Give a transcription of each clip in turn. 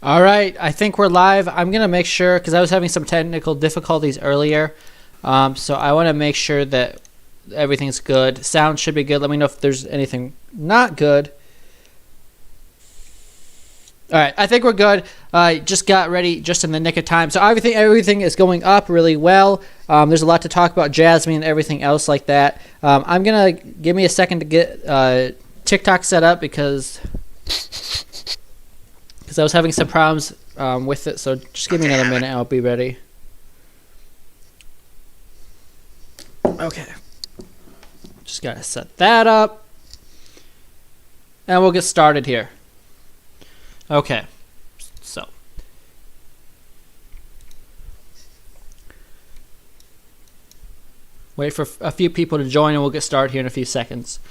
All right, I think we're live. I'm going to make sure, because I was having some technical difficulties earlier, so I want to make sure that everything's good. Sound should be good. Let me know if there's anything not good. All right, I think we're good. Just got ready just in the nick of time. So everything is going up really well. There's a lot to talk about, Jasmy and everything else like that. I'm going to give me a second to get TikTok set up because I was having some problems with it. So just give me another minute and I'll be ready. Okay. Just got to set that up. And we'll get started here. Okay. So. Wait for a few people to join and we'll get started here in a few seconds.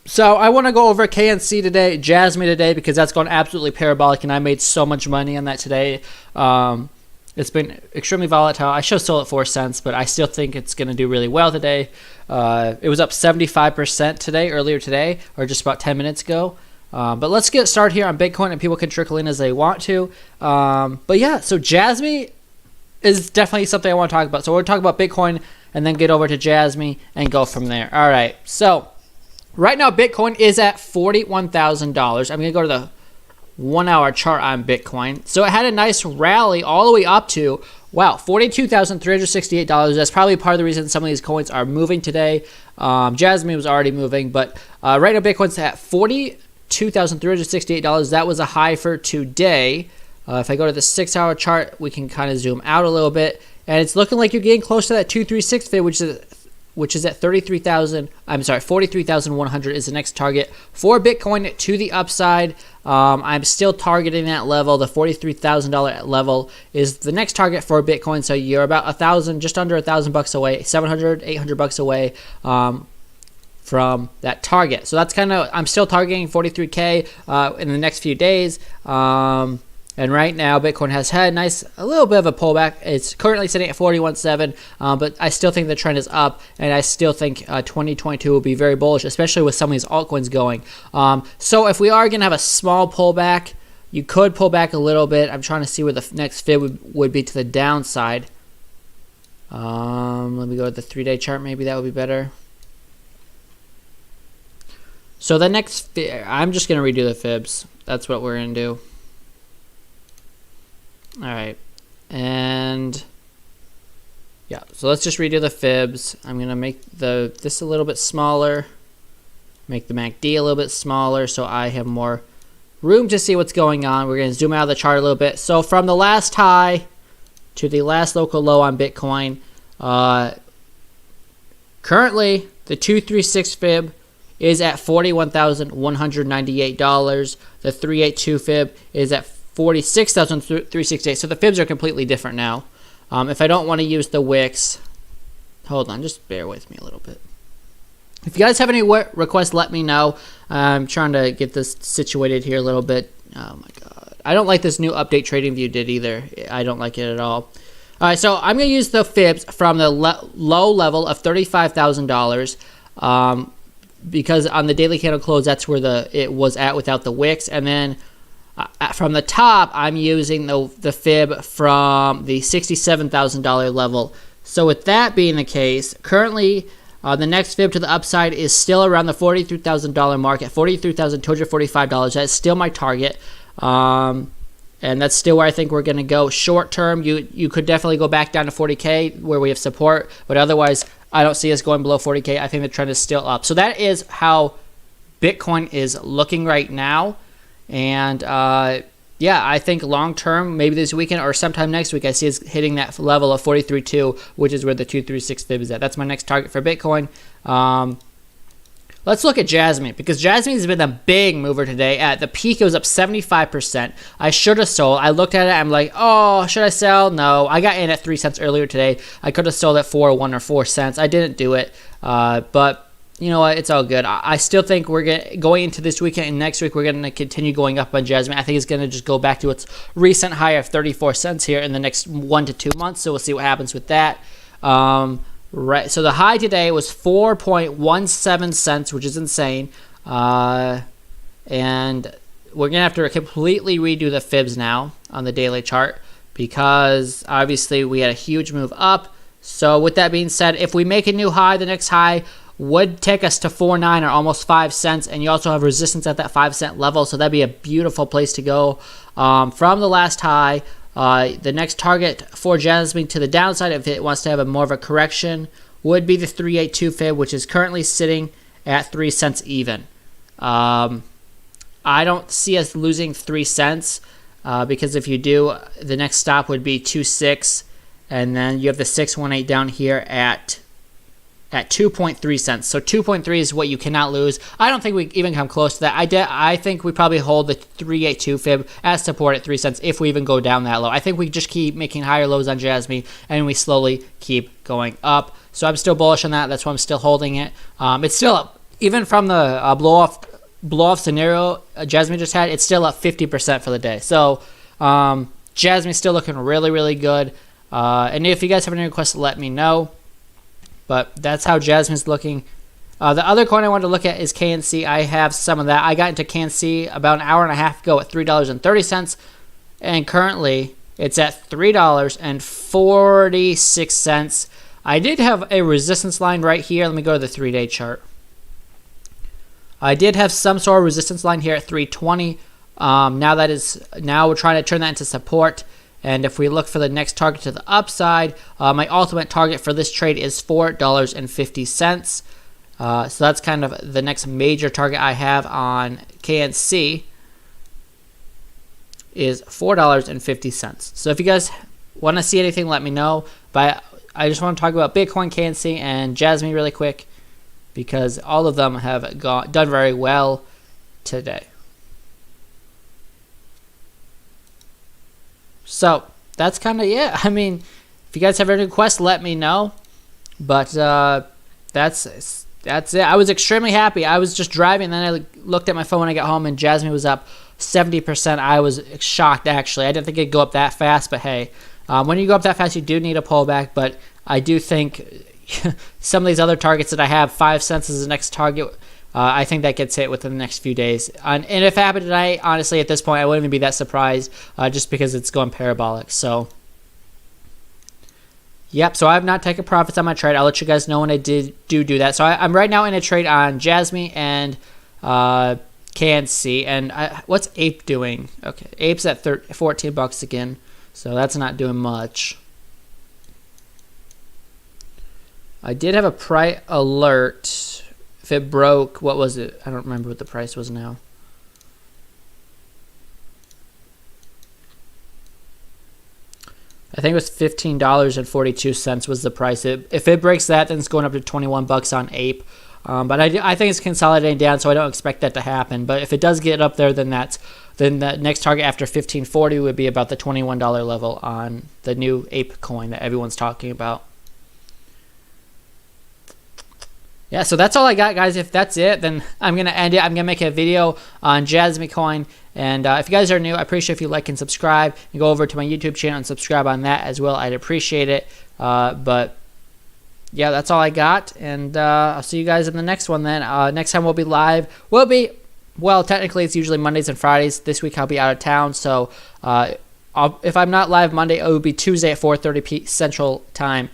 So I want to go over KNC today, JASMY today, because that's gone absolutely parabolic, and I made so much money on that today. It's been extremely volatile. I should have sold at 4 cents, but I still think it's going to do really well today. It was up 75% today, earlier today, or just about 10 minutes ago. But let's get started here on Bitcoin, and people can trickle in as they want to. But yeah, so JASMY is definitely something I want to talk about. So we're going to talk about Bitcoin and then get over to JASMY and go from there. All right, so right now, Bitcoin is at $41,000. I'm going to go to the 1 hour chart on Bitcoin. So it had a nice rally all the way up to, wow, $42,368. That's probably part of the reason some of these coins are moving today. JASMY was already moving, but right now Bitcoin's at $42,368. That was a high for today. If I go to the 6 hour chart, we can kind of zoom out a little bit. And it's looking like you're getting close to that 236 fib, which is at 43,100 is the next target for Bitcoin to the upside. I'm still targeting that level. The $43,000 level is the next target for Bitcoin. So you're about just under $1,000 away, 700, 800 bucks away from that target. So that's kind of, I'm still targeting 43K in the next few days. And right now, Bitcoin has had a little bit of a pullback. It's currently sitting at 41.7, but I still think the trend is up, and I still think 2022 will be very bullish, especially with some of these altcoins going. So if we are going to have a small pullback, you could pull back a little bit. I'm trying to see where the next fib would be to the downside. Let me go to the 3-day chart. Maybe that would be better. So the next, I'm just going to redo the fibs. That's what we're going to do. All right, and yeah, so let's just redo the fibs. I'm gonna make this a little bit smaller, make the MACD a little bit smaller so I have more room to see what's going on. We're gonna zoom out of the chart a little bit. So from the last high to the last local low on Bitcoin, currently the 236 fib is at $41,198. The 382 fib is at $46,368. So the fibs are completely different now. If I don't want to use the wicks, hold on, just bear with me a little bit. If you guys have any requests, let me know. I'm trying to get this situated here a little bit. Oh my god, I don't like this new update trading view did either. I don't like it at all. All right, so I'm going to use the fibs from the low level of $35,000 because on the daily candle close, that's where it was at without the wicks, and then from the top, I'm using the fib from the $67,000 level. So with that being the case, currently the next fib to the upside is still around the $43,000 mark at $43,245. That's still my target. And that's still where I think we're going to go. Short term, you could definitely go back down to 40K where we have support. But otherwise, I don't see us going below 40K. I think the trend is still up. So that is how Bitcoin is looking right now. And yeah, I think long term, maybe this weekend or sometime next week, I see us hitting that level of 43.2, which is where the 236 fib is at. That's my next target for Bitcoin. Let's look at JASMY, because JASMY has been a big mover today. At the peak, it was up 75%. I should have sold. I looked at it. I'm like, oh, should I sell? No. I got in at 3 cents earlier today. I could have sold at 1 or 4 cents. I didn't do it, but you know what? It's all good. I still think we're going into this weekend and next week, we're going to continue going up on JASMY. I think it's going to just go back to its recent high of 34 cents here in the next 1 to 2 months. So we'll see what happens with that. Right. So the high today was 4.17 cents, which is insane. And we're going to have to completely redo the fibs now on the daily chart because obviously we had a huge move up. So with that being said, if we make a new high, the next high would take us to 4.9 or almost 5 cents. And you also have resistance at that 5 cent level. So that'd be a beautiful place to go. From the last high, the next target for Jasmine to the downside, if it wants to have more of a correction, would be the 382 fib, which is currently sitting at 3 cents even. I don't see us losing 3 cents because if you do, the next stop would be 2.6, and then you have the 618 down here at 2.3 cents. So 2.3 is what you cannot lose. I don't think we even come close to that. I think we probably hold the 382 fib as support at 3 cents if we even go down that low. I think we just keep making higher lows on Jasmy and we slowly keep going up. So I'm still bullish on that. That's why I'm still holding it. It's still up. Even from the blow-off scenario Jasmy just had, it's still up 50% for the day. So Jasmy's still looking really, really good. And if you guys have any requests, let me know. But that's how Jasmine's looking. The other coin I wanted to look at is KNC. I have some of that. I got into KNC about an hour and a half ago at $3.30. And currently, it's at $3.46. I did have a resistance line right here. Let me go to the 3-day chart. I did have some sort of resistance line here at 320. Now we're trying to turn that into support. And if we look for the next target to the upside, my ultimate target for this trade is $4.50. So that's kind of the next major target I have on KNC is $4.50. So if you guys want to see anything, let me know. But I just want to talk about Bitcoin, KNC, and Jasmy really quick because all of them have done very well today. So that's kind of it. I mean, if you guys have any requests, let me know. But that's it. I was extremely happy. I was just driving, and then I looked at my phone when I got home, and Jasmy was up 70%. I was shocked, actually. I didn't think it'd go up that fast, but hey, when you go up that fast, you do need a pullback. But I do think some of these other targets that I have, 5 cents is the next target. I think that gets hit within the next few days. And if it happened tonight, honestly, at this point, I wouldn't even be that surprised just because it's going parabolic. So, yep. So I have not taken profits on my trade. I'll let you guys know when I do that. So I'm right now in a trade on Jasmy and KNC. And what's Ape doing? Okay, Ape's at $14 again. So that's not doing much. I did have a price alert. If it broke, what was it? I don't remember what the price was now. I think it was $15.42 was the price. If it breaks that, then it's going up to $21 on Ape. But I think it's consolidating down, so I don't expect that to happen. But if it does get up there, then the next target after $15.40 would be about the $21 level on the new Ape coin that everyone's talking about. Yeah, so that's all I got, guys. If that's it, then I'm going to end it. I'm going to make a video on Jasminecoin. And if you guys are new, I appreciate if you like and subscribe. And go over to my YouTube channel and subscribe on that as well. I'd appreciate it. But, yeah, that's all I got. And I'll see you guys in the next one then. Next time we'll be live. Well, technically it's usually Mondays and Fridays. This week I'll be out of town. So if I'm not live Monday, it will be Tuesday at 4:30 p. Central Time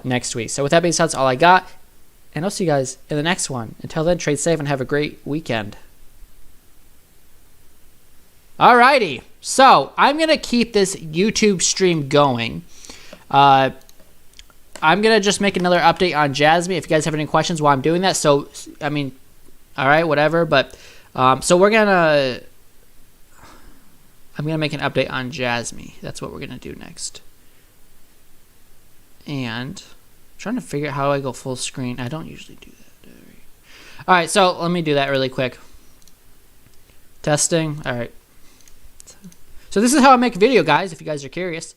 next week. So with that being said, that's all I got. And I'll see you guys in the next one. Until then, trade safe and have a great weekend. Alrighty. So, I'm going to keep this YouTube stream going. I'm going to just make another update on Jasmy if you guys have any questions while I'm doing that. So, I mean, alright, whatever. But, so we're going to... I'm going to make an update on Jasmy. That's what we're going to do next. And... trying to figure out how I go full screen. I don't usually do that. Alright, so let me do that really quick. Testing. Alright. So this is how I make a video, guys, if you guys are curious.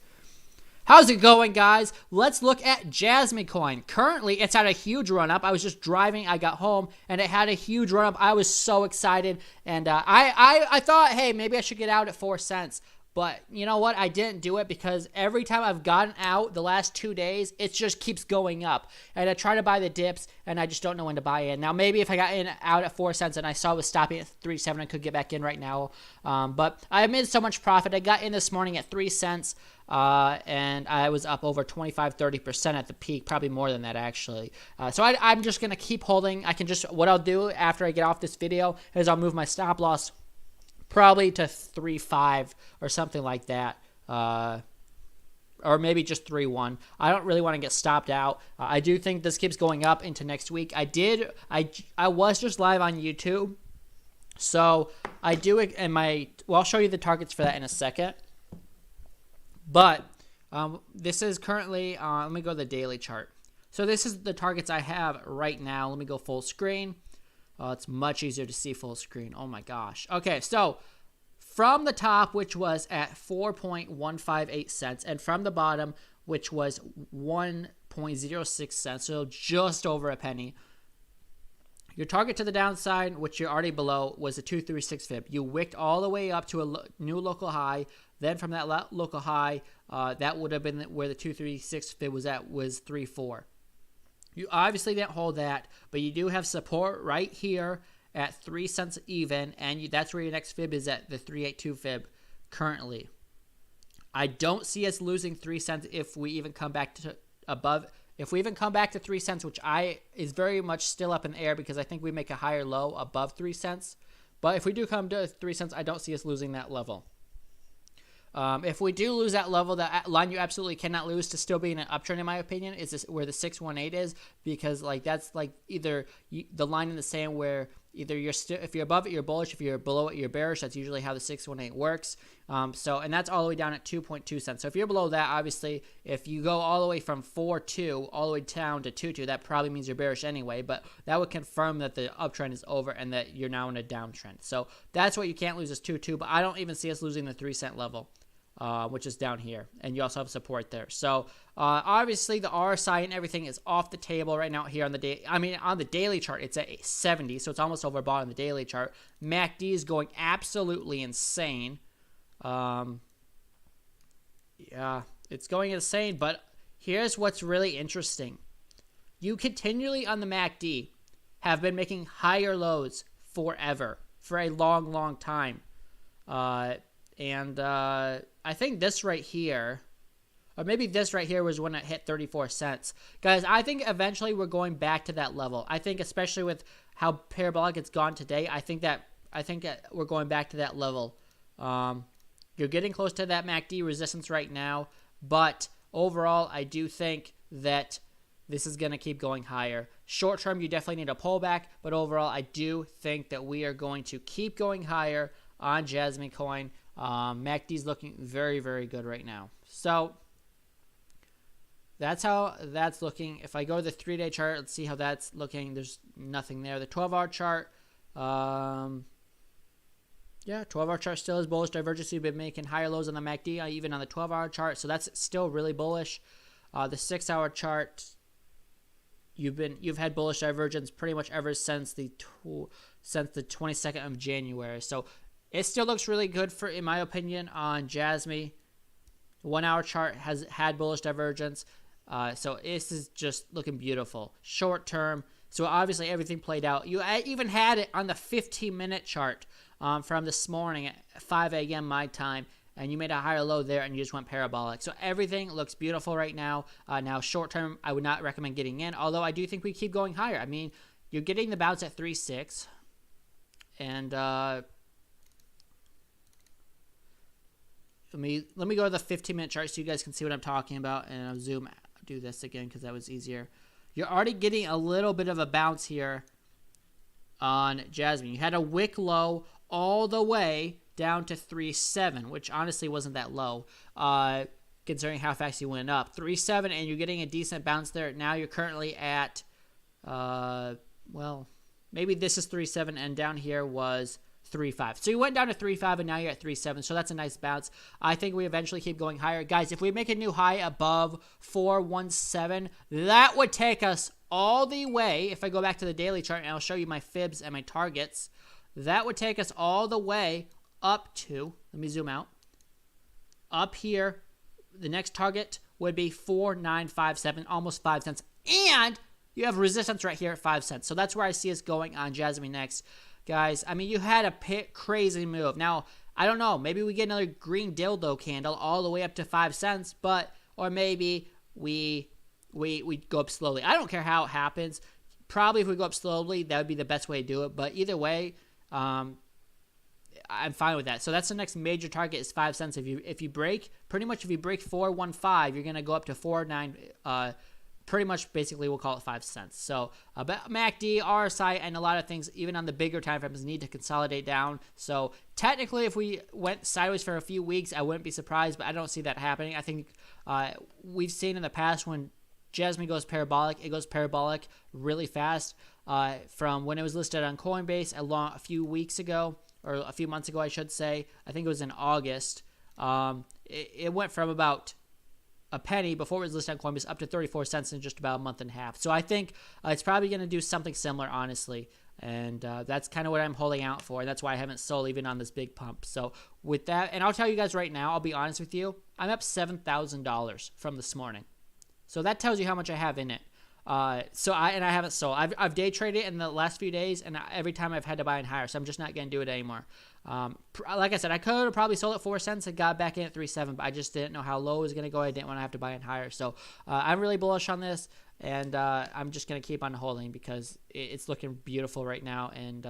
How's it going, guys? Let's look at Jasminecoin. Currently, it's had a huge run-up. I was just driving. I got home, and it had a huge run-up. I was so excited. And I thought, hey, maybe I should get out at 4 cents. But you know what? I didn't do it because every time I've gotten out the last 2 days, it just keeps going up. And I try to buy the dips, and I just don't know when to buy in. Now, maybe if I got in out at 4 cents and I saw it was stopping at 3.7, I could get back in right now. But I made so much profit. I got in this morning at 3 cents, and I was up over 25-30% at the peak, probably more than that actually. So I'm just going to keep holding. What I'll do after I get off this video is I'll move my stop loss probably to 3.5 or something like that, or maybe just 3.1. I don't really want to get stopped out. I do think this keeps going up into next week. I was just live on YouTube, so I do it in I'll show you the targets for that in a second. But this is currently, let me go to the daily chart. So this is the targets I have right now. Let me go full screen. It's much easier to see full screen. Oh my gosh. Okay, so from the top, which was at 4.158 cents, and from the bottom, which was 1.06 cents, so just over a penny. Your target to the downside, which you're already below, was a 236 fib. You wicked all the way up to a new local high. Then from that local high, that would have been where the 236 fib was at, was 3.4. You obviously didn't hold that, but you do have support right here at 3 cents even, and that's where your next fib is at, the 382 fib currently. I don't see us losing 3 cents if we even come back to above. If we even come back to 3 cents, which is very much still up in the air because I think we make a higher low above 3 cents. But if we do come to 3 cents, I don't see us losing that level. If we do lose that level, that line you absolutely cannot lose to still be in an uptrend, in my opinion, is this, where the 618 is, because that's either the line in the sand where either if you're above it, you're bullish. If you're below it, you're bearish. That's usually how the 618 works. And that's all the way down at 2.2 cents. So if you're below that, obviously, if you go all the way from 4.2 all the way down to 2.2, that probably means you're bearish anyway. But that would confirm that the uptrend is over and that you're now in a downtrend. So that's what you can't lose is 2.2. But I don't even see us losing the 3 cent level, which is down here, and you also have support there. So obviously the RSI and everything is off the table right now here on the day. I mean, on the daily chart, it's at 70, so it's almost overbought on the daily chart. MACD is going absolutely insane. Yeah, it's going insane. But here's what's really interesting: you continually on the MACD have been making higher lows forever, for a long, long time. I think this right here, or maybe this right here was when it hit 34 cents. Guys, I think eventually we're going back to that level. I think especially with how parabolic it's gone today, I think that we're going back to that level. You're getting close to that MACD resistance right now, but overall, I do think that this is going to keep going higher. Short term, you definitely need a pullback, but overall, I do think that we are going to keep going higher on Jasminecoin. MACD's looking very, very good right now. So that's how that's looking. If I go to the 3-day chart, let's see how that's looking. There's nothing there. The 12-hour chart, yeah, 12-hour chart still is bullish divergence. We've been making higher lows on the MACD, even on the 12-hour chart, so that's still really bullish. The 6-hour chart, you've had bullish divergence pretty much ever since the 22nd of January. So it still looks really good in my opinion, on JASMY. The 1-hour chart has had bullish divergence. So this is just looking beautiful. Short term, so obviously everything played out. I even had it on the 15-minute chart from this morning at 5 a.m. my time, and you made a higher low there and you just went parabolic. So everything looks beautiful right now. Now short term, I would not recommend getting in, although I do think we keep going higher. I mean, you're getting the bounce at 3.6, and let me go to the 15-minute chart so you guys can see what I'm talking about, and I'll do this again because that was easier. You're already getting a little bit of a bounce here on JASMY. You had a wick low all the way down to 3.7, which honestly wasn't that low, considering how fast you went up. 3.7, and you're getting a decent bounce there. Now you're currently at, well, maybe this is 3.7, and down here was 3.5. So you went down to 3.5 and now you're at 3.7. So that's a nice bounce. I think we eventually keep going higher. Guys, if we make a new high above 4.17, that would take us all the way. If I go back to the daily chart and I'll show you my fibs and my targets, that would take us all the way up to, let me zoom out, up here, the next target would be 4957, almost 5 cents. And you have resistance right here at 5 cents. So that's where I see us going on Jasmy next. Guys, I mean, you had a crazy move. Now, I don't know. Maybe we get another green dildo candle all the way up to 5 cents. Or maybe we go up slowly. I don't care how it happens. Probably if we go up slowly, that would be the best way to do it. But either way, I'm fine with that. So that's the next major target is 5 cents. If you break 415, you're gonna go up to 49. Pretty much, basically, we'll call it 5 cents. So, but MACD, RSI, and a lot of things, even on the bigger time frames, need to consolidate down. So, technically, if we went sideways for a few weeks, I wouldn't be surprised, but I don't see that happening. I think we've seen in the past when Jasmy goes parabolic, it goes parabolic really fast. From when it was listed on Coinbase a few weeks ago, or a few months ago, I should say. I think it was in August. It went from about a penny before it was listed on Coinbase up to 34 cents in just about a month and a half. So I think it's probably going to do something similar, honestly. And that's kind of what I'm holding out for. And that's why I haven't sold even on this big pump. So with that, and I'll tell you guys right now, I'll be honest with you, I'm up $7,000 from this morning. So that tells you how much I have in it. I haven't sold. I've day traded in the last few days, and every time I've had to buy in higher, so I'm just not going to do it anymore. Like I said, I could have probably sold at 4 cents and got back in at 3.7, but I just didn't know how low it was going to go. I didn't want to have to buy in higher. So I'm really bullish on this, and I'm just going to keep on holding because it's looking beautiful right now. And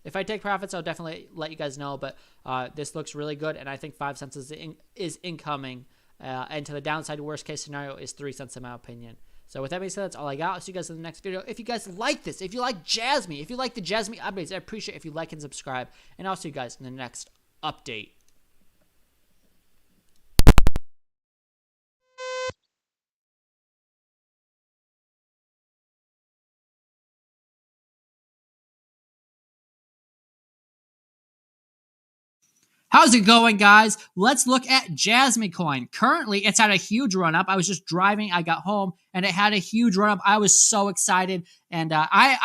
if I take profits, I'll definitely let you guys know. But this looks really good, and I think 5 cents is incoming. And to the downside, worst case scenario is 3 cents in my opinion. So with that being said, that's all I got. I'll see you guys in the next video. If you guys like this, if you like Jasmy, if you like the Jasmy updates, I appreciate it if you like and subscribe. And I'll see you guys in the next update. How's it going, guys? Let's look at Jasminecoin. Currently, it's had a huge run-up. I was just driving. I got home, and it had a huge run-up. I was so excited, and I